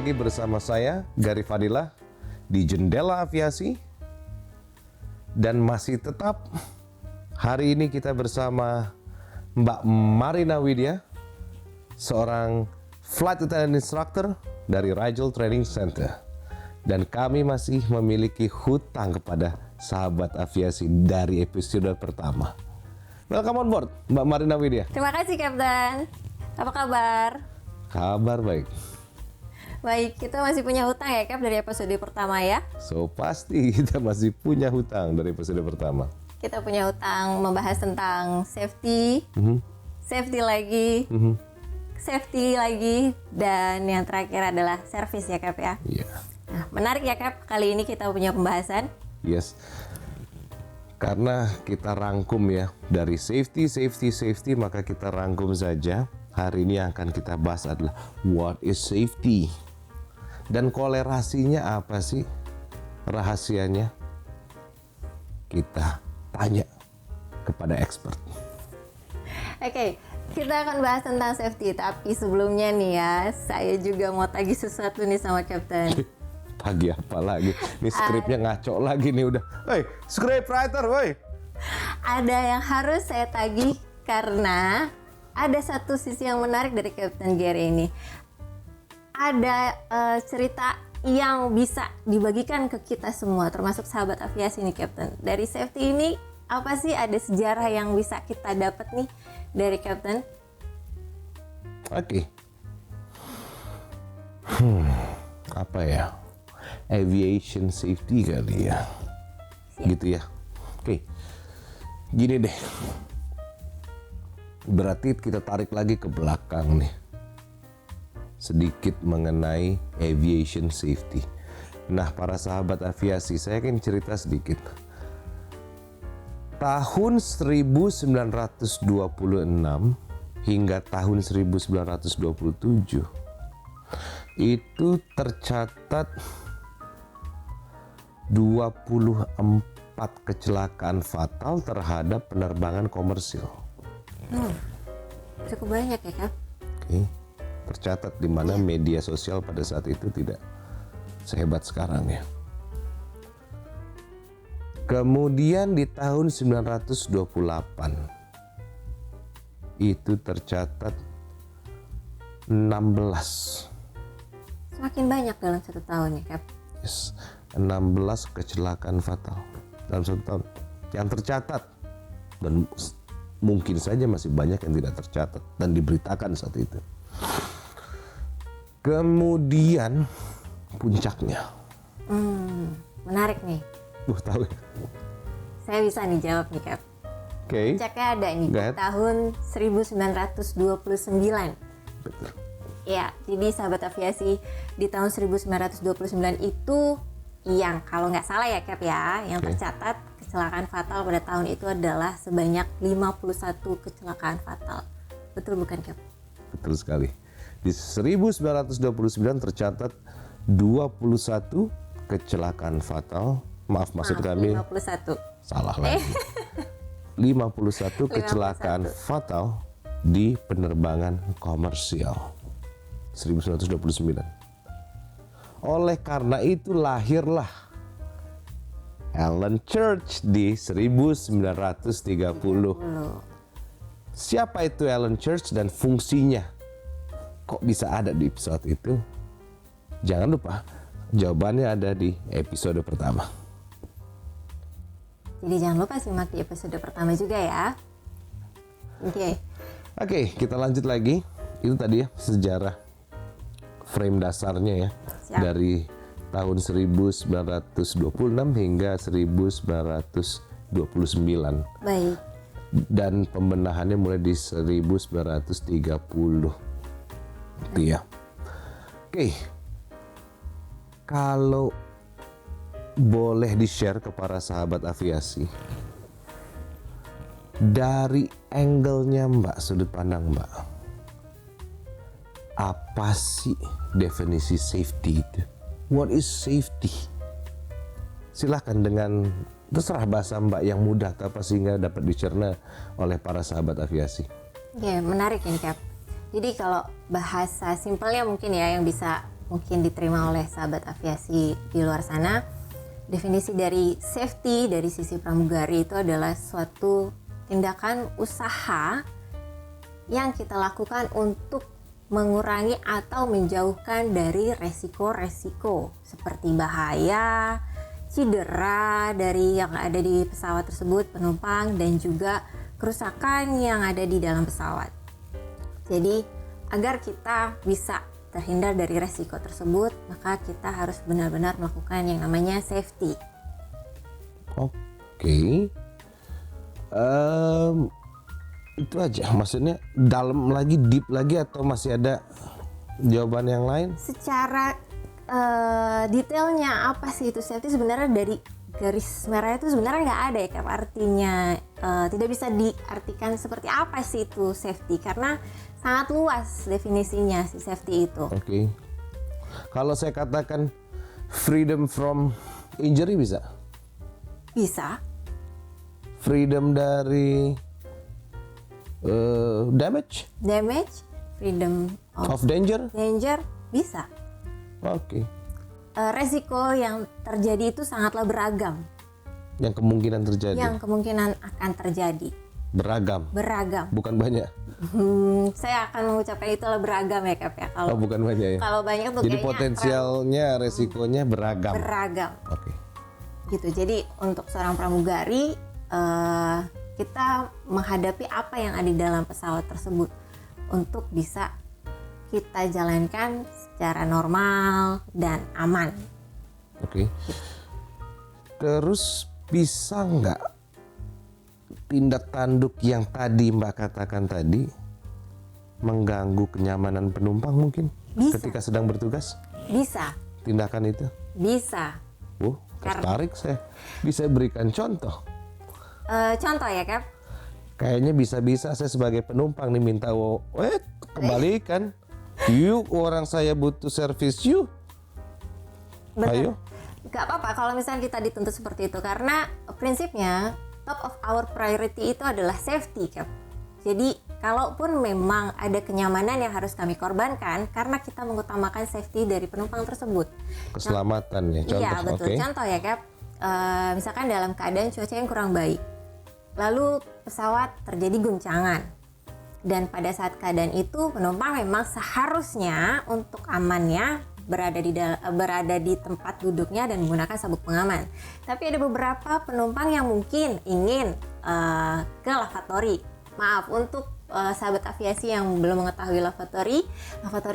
lagi bersama saya, Gary Fadilah, di Jendela Aviasi. Dan masih tetap hari ini kita bersama Mbak Marina Widya, seorang Flight Attendant Instructor dari Rigel Training Center. Dan kami masih memiliki hutang kepada sahabat aviasi dari episode pertama. Welcome on board, Mbak Marina Widya. Terima kasih, Kapten. Apa kabar? Kabar baik. Baik, kita masih punya hutang ya, Kap, dari episode pertama ya. So, pasti kita masih punya hutang dari episode pertama. Kita punya hutang membahas tentang safety, safety lagi, safety lagi, dan yang terakhir adalah service ya, Kap ya. Iya. Nah, menarik ya, Kap. Kali ini kita punya pembahasan. Yes. Karena kita rangkum ya dari safety, maka kita rangkum saja. Hari ini yang akan kita bahas adalah what is safety? Dan kolerasinya apa sih? Rahasianya? Kita tanya kepada expert. Oke, kita akan bahas tentang safety. Tapi sebelumnya nih ya, saya juga mau tagih sesuatu nih sama Kapten. Tagih apa lagi? Ini skripnya ngaco lagi nih udah. Hei, script writer, woi. Ada yang harus saya tagih karena ada satu sisi yang menarik dari Kapten Gary ini. Ada cerita yang bisa dibagikan ke kita semua, termasuk sahabat aviasi nih, Kapten. Dari safety ini, apa sih ada sejarah yang bisa kita dapat nih dari Kapten? Oke. Apa ya? Aviation safety kali ya. Gitu ya. Oke. Gini deh. Berarti kita tarik lagi ke belakang nih. Sedikit mengenai aviation safety. Nah, para sahabat aviasi, saya akan cerita sedikit. Tahun 1926 hingga tahun 1927 itu tercatat 24 kecelakaan fatal terhadap penerbangan komersil. Cukup banyak ya, Kap? Oke. Tercatat di mana media sosial pada saat itu tidak sehebat sekarang ya. Kemudian di tahun 1928 itu tercatat 16. Semakin banyak dalam satu tahun ya, Kap? Yes, 16 kecelakaan fatal dalam satu tahun yang tercatat, dan mungkin saja masih banyak yang tidak tercatat dan diberitakan saat itu. Kemudian puncaknya. Menarik nih. Tahu ya? Saya bisa nih jawab nih, Kap. Oke. Puncaknya ada nih Go di ahead. tahun 1929. Betul. Ya, jadi sahabat aviasi di tahun 1929 itu yang kalau nggak salah ya, Kap ya, yang Oke. tercatat kecelakaan fatal pada tahun itu adalah sebanyak 51 kecelakaan fatal. Betul bukan, Kap? Betul sekali. Di 1929 tercatat 21 kecelakaan fatal. Maaf, maksud kami 51. salah lagi. 51 kecelakaan fatal di penerbangan komersial. 1929. Oleh karena itu lahirlah Alan Church di 1930. Siapa itu Alan Church dan fungsinya? Kok bisa ada di episode itu? Jangan lupa, jawabannya ada di episode pertama. Jadi jangan lupa simak di episode pertama juga ya. Oke, kita lanjut lagi. Itu tadi ya sejarah frame dasarnya ya. Siap. Dari tahun 1926 hingga 1929. Baik. Dan pembenahannya mulai di 1930. Gitu ya. Oke. Kalau boleh di-share ke para sahabat aviasi, dari angle-nya Mbak, sudut pandang Mbak, apa sih definisi safety itu? What is safety? Silahkan dengan terserah bahasa Mbak yang mudah apa sehingga dapat dicerna oleh para sahabat aviasi. Oke, menarik ini, Kap. Jadi kalau bahasa simpelnya mungkin ya yang bisa mungkin diterima oleh sahabat aviasi di luar sana. Definisi dari safety dari sisi pramugari itu adalah suatu tindakan usaha yang kita lakukan untuk mengurangi atau menjauhkan dari resiko-resiko seperti bahaya, cedera dari yang ada di pesawat tersebut, penumpang, dan juga kerusakan yang ada di dalam pesawat. Jadi agar kita bisa terhindar dari resiko tersebut, maka kita harus benar-benar melakukan yang namanya safety. Oke. Itu aja, maksudnya dalam lagi, deep lagi, atau masih ada jawaban yang lain? Secara detailnya apa sih itu safety, sebenarnya dari garis merah itu sebenarnya nggak ada ya, Kak. Artinya tidak bisa diartikan seperti apa sih itu safety, karena sangat luas definisinya si safety itu. Oke. Kalau saya katakan freedom from injury bisa? Bisa. Freedom dari damage? Damage, freedom Of danger? danger, bisa. Oke. Resiko yang terjadi itu sangatlah beragam. Yang kemungkinan terjadi? Yang kemungkinan akan terjadi. Beragam? Bukan banyak? Saya akan mengucapkan itu adalah beragam ya, Kak, ya. Kalau Bukan banyak ya? kalau banyak tuh Jadi kayaknya potensialnya, resikonya beragam? beragam. Oke. Gitu. Jadi untuk seorang pramugari, kita menghadapi apa yang ada di dalam pesawat tersebut untuk bisa kita jalankan secara normal dan aman. Oke. Terus bisa nggak tindak tanduk yang tadi Mbak katakan tadi mengganggu kenyamanan penumpang mungkin? Bisa. Ketika sedang bertugas? Bisa. Tindakan itu? Bisa. Tertarik saya. Bisa berikan contoh? Contoh ya, Kak. Kayaknya bisa-bisa saya sebagai penumpang nih minta, kembalikan. Yuk, orang saya butuh servis yuk. Benar. Ayo. Gak apa-apa kalau misalnya kita dituntut seperti itu, karena prinsipnya top of our priority itu adalah safety, Kak. Jadi kalaupun memang ada kenyamanan yang harus kami korbankan karena kita mengutamakan safety dari penumpang tersebut. Keselamatan ya, contoh. Iya betul. Oke. Contoh ya, Kak. Misalkan dalam keadaan cuaca yang kurang baik, lalu pesawat terjadi guncangan, dan pada saat keadaan itu penumpang memang seharusnya untuk amannya berada di tempat duduknya dan menggunakan sabuk pengaman. Tapi ada beberapa penumpang yang mungkin ingin ke lavatory. Maaf untuk sahabat aviasi yang belum mengetahui lavatory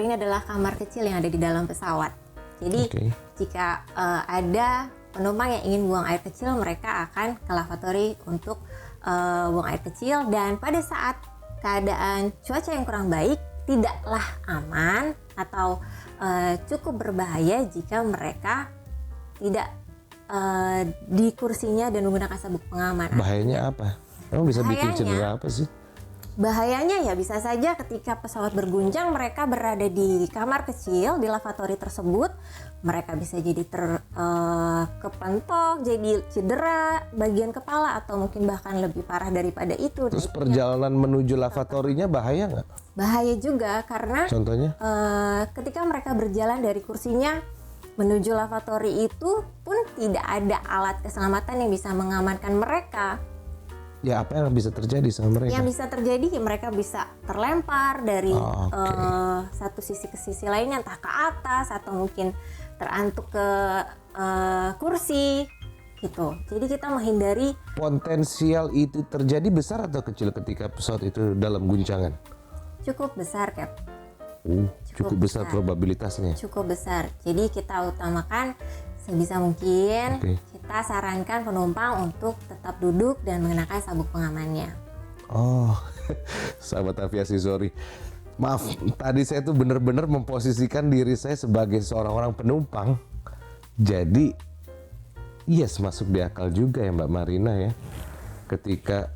ini adalah kamar kecil yang ada di dalam pesawat. Jadi jika ada penumpang yang ingin buang air kecil, mereka akan ke lavatory untuk buang air kecil, dan pada saat keadaan cuaca yang kurang baik tidaklah aman atau cukup berbahaya jika mereka tidak di kursinya dan menggunakan sabuk pengaman. Bahayanya apa? Emang bisa bikin cedera apa sih? Bahayanya ya bisa saja ketika pesawat berguncang mereka berada di kamar kecil di lavatory tersebut, mereka bisa jadi kepentok, jadi cedera bagian kepala, atau mungkin bahkan lebih parah daripada itu. Terus perjalanan menuju lavatory-nya bahaya nggak? Bahaya juga karena contohnya ketika mereka berjalan dari kursinya menuju lavatory itu pun tidak ada alat keselamatan yang bisa mengamankan mereka. Ya, apa yang bisa terjadi sama mereka? Yang bisa terjadi, mereka bisa terlempar dari satu sisi ke sisi lainnya, entah ke atas atau mungkin terantuk ke kursi gitu. Jadi kita menghindari. Potensial itu terjadi besar atau kecil ketika pesawat itu dalam guncangan? Cukup besar, Cap. Cukup besar probabilitasnya. Cukup besar. Jadi kita utamakan sebisa mungkin kita sarankan penumpang untuk tetap duduk dan mengenakan sabuk pengamannya. Sahabat aviasi, sorry. Maaf, tadi saya tuh benar-benar memposisikan diri saya sebagai seorang orang penumpang. Jadi, yes, masuk di akal juga ya Mbak Marina ya. Ketika,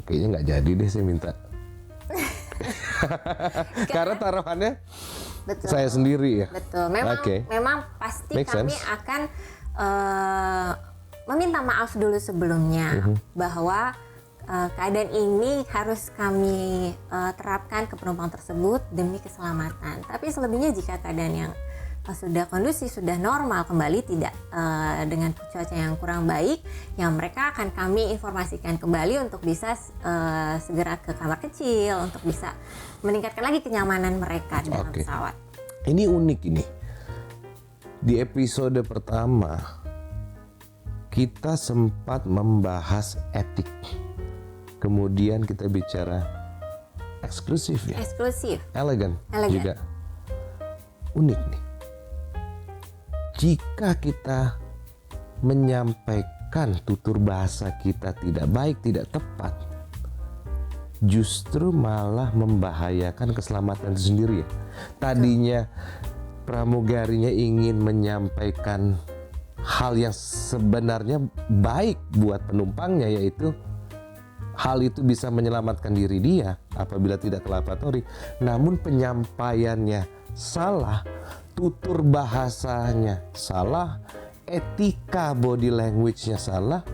kayaknya nggak jadi deh saya minta. Karena taruhannya betul, saya sendiri ya. Betul. Memang pasti Make kami sense. akan meminta maaf dulu sebelumnya bahwa keadaan ini harus kami terapkan ke penumpang tersebut demi keselamatan. Tapi selebihnya jika keadaan yang sudah kondusif, sudah normal kembali, tidak dengan cuaca yang kurang baik, yang mereka akan kami informasikan kembali untuk bisa segera ke kamar kecil untuk bisa meningkatkan lagi kenyamanan mereka di dalam pesawat. Ini unik ini. Di episode pertama kita sempat membahas etik. Kemudian kita bicara eksklusif ya. Eksklusif. Elegan. Juga unik nih. Jika kita menyampaikan tutur bahasa kita tidak baik, tidak tepat, justru malah membahayakan keselamatan itu sendiri ya. Tadinya pramugarinya ingin menyampaikan hal yang sebenarnya baik buat penumpangnya, yaitu hal itu bisa menyelamatkan diri dia apabila tidak ke laboratori. Namun penyampaiannya salah, tutur bahasanya salah, etika body language-nya salah,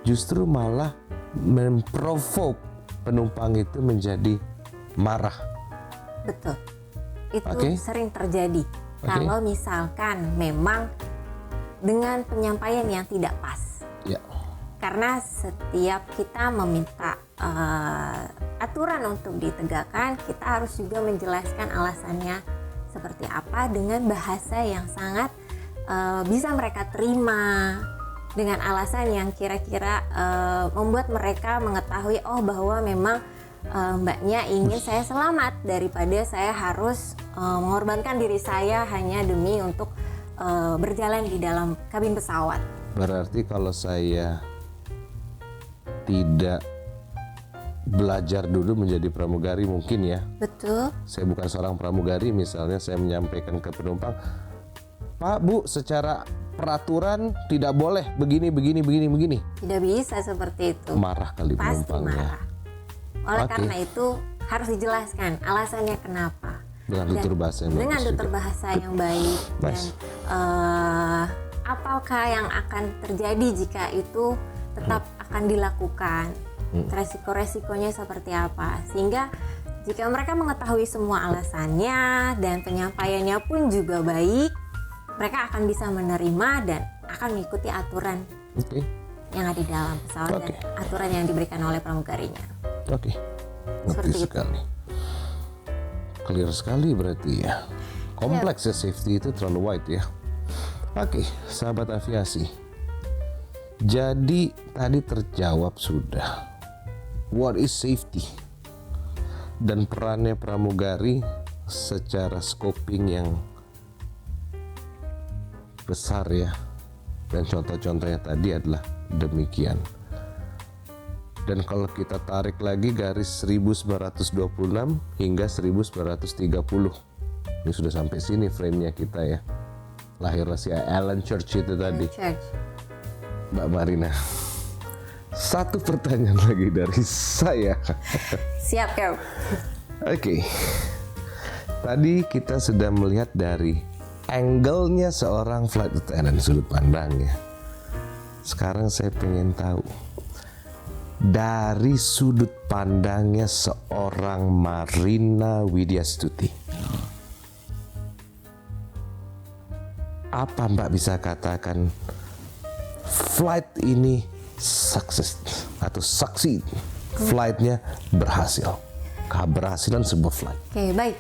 justru malah memprovoke penumpang itu menjadi marah. Betul. Itu sering terjadi. Kalau misalkan memang dengan penyampaian yang tidak pas. Ya. Karena setiap kita meminta aturan untuk ditegakkan, kita harus juga menjelaskan alasannya seperti apa dengan bahasa yang sangat bisa mereka terima, dengan alasan yang kira-kira membuat mereka mengetahui bahwa memang mbaknya ingin saya selamat daripada saya harus mengorbankan diri saya hanya demi untuk berjalan di dalam kabin pesawat. Berarti kalau saya tidak belajar dulu menjadi pramugari mungkin ya. Betul. Saya bukan seorang pramugari, misalnya saya menyampaikan ke penumpang, Pak, Bu, secara peraturan tidak boleh begini. Tidak bisa seperti itu. Marah kali pasti penumpangnya. Marah. Oleh karena itu harus dijelaskan alasannya kenapa. Dengan tutur bahasa yang dengan bagus tutur juga. bahasa yang baik dan apakah yang akan terjadi jika itu tetap akan dilakukan, resiko-resikonya seperti apa, sehingga jika mereka mengetahui semua alasannya dan penyampaiannya pun juga baik, mereka akan bisa menerima dan akan mengikuti aturan yang ada di dalam pesawat dan aturan yang diberikan oleh pramugarinya. Ngerti sekali. Clear sekali berarti ya. Kompleks ya safety itu terlalu wide ya. Sahabat aviasi. Jadi tadi terjawab sudah. What is safety? Dan perannya pramugari secara scoping yang besar ya. Dan contoh-contohnya tadi adalah demikian. Dan kalau kita tarik lagi garis 1926 hingga 1930. Ini sudah sampai sini frame-nya kita ya. Lahirlah si Alan Church itu tadi. Mbak Marina. Satu pertanyaan lagi dari saya. Siap, Kev. Tadi kita sudah melihat dari angle-nya seorang flight attendant, sudut pandangnya. Sekarang saya pengen tahu dari sudut pandangnya seorang Marina Widyastuti. Apa Mbak bisa katakan flight ini sukses atau succeed? Flightnya berhasil. Keberhasilan sebuah flight. Baik.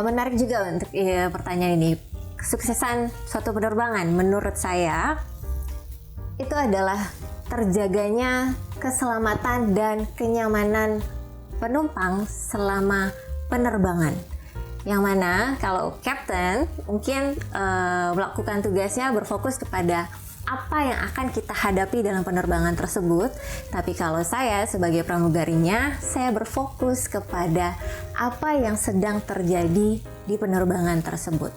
Menarik juga untuk pertanyaan ini. Kesuksesan suatu penerbangan menurut saya itu adalah terjaganya keselamatan dan kenyamanan penumpang selama penerbangan. Yang mana kalau kapten mungkin melakukan tugasnya berfokus kepada apa yang akan kita hadapi dalam penerbangan tersebut. Tapi kalau saya sebagai pramugarinya, saya berfokus kepada apa yang sedang terjadi di penerbangan tersebut.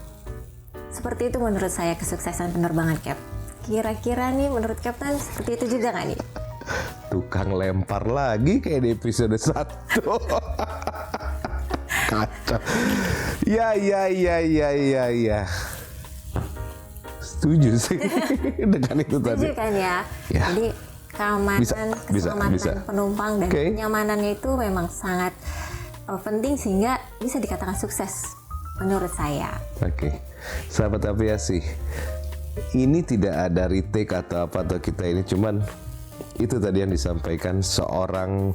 Seperti itu menurut saya kesuksesan penerbangan, Cap. Kira-kira nih menurut Kapten seperti itu juga nggak nih? Tukang lempar lagi kayak di episode 1. Kacau. Ya. Setuju sih dengan itu tadi. Setuju kan ya? Jadi keamanan, keselamatan penumpang dan kenyamanannya itu memang sangat penting sehingga bisa dikatakan sukses menurut saya. sahabat aviasi, ini tidak ada retake atau apa atau kita ini, cuman itu tadi yang disampaikan seorang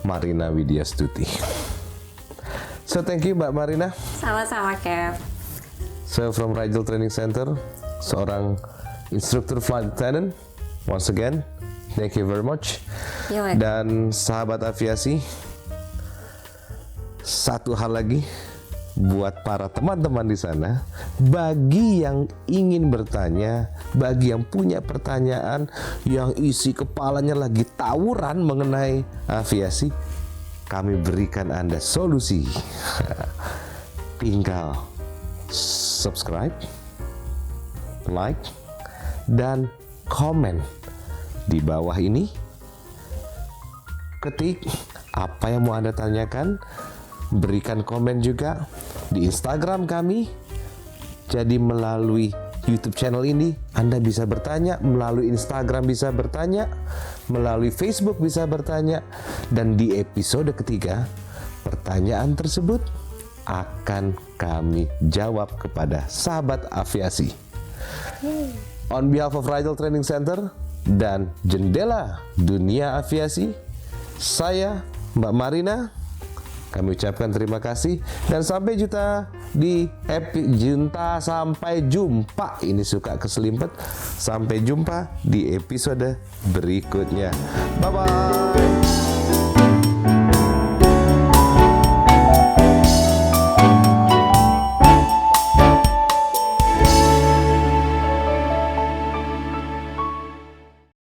Marina Widyastuti. So thank you Mbak Marina. Sama-sama, Cap. So from Rigel Training Center, seorang instruktur flight attendant. Once again, thank you very much. Dan sahabat aviasi, satu hal lagi buat para teman-teman di sana, bagi yang ingin bertanya, bagi yang punya pertanyaan, yang isi kepalanya lagi tawuran mengenai aviasi, kami berikan Anda solusi. Tinggal subscribe, like, dan komen di bawah ini. Ketik apa yang mau Anda tanyakan, berikan komen juga di Instagram kami. Jadi melalui YouTube channel ini Anda bisa bertanya, melalui Instagram bisa bertanya, melalui Facebook bisa bertanya, dan di episode ketiga pertanyaan tersebut akan kami jawab kepada sahabat aviasi. On behalf of Rigel Training Center dan Jendela Dunia Aviasi, saya Mbak Marina, kami ucapkan terima kasih dan sampai jumpa di sampai jumpa. Ini suka keselimpet. Sampai jumpa di episode berikutnya. Bye bye.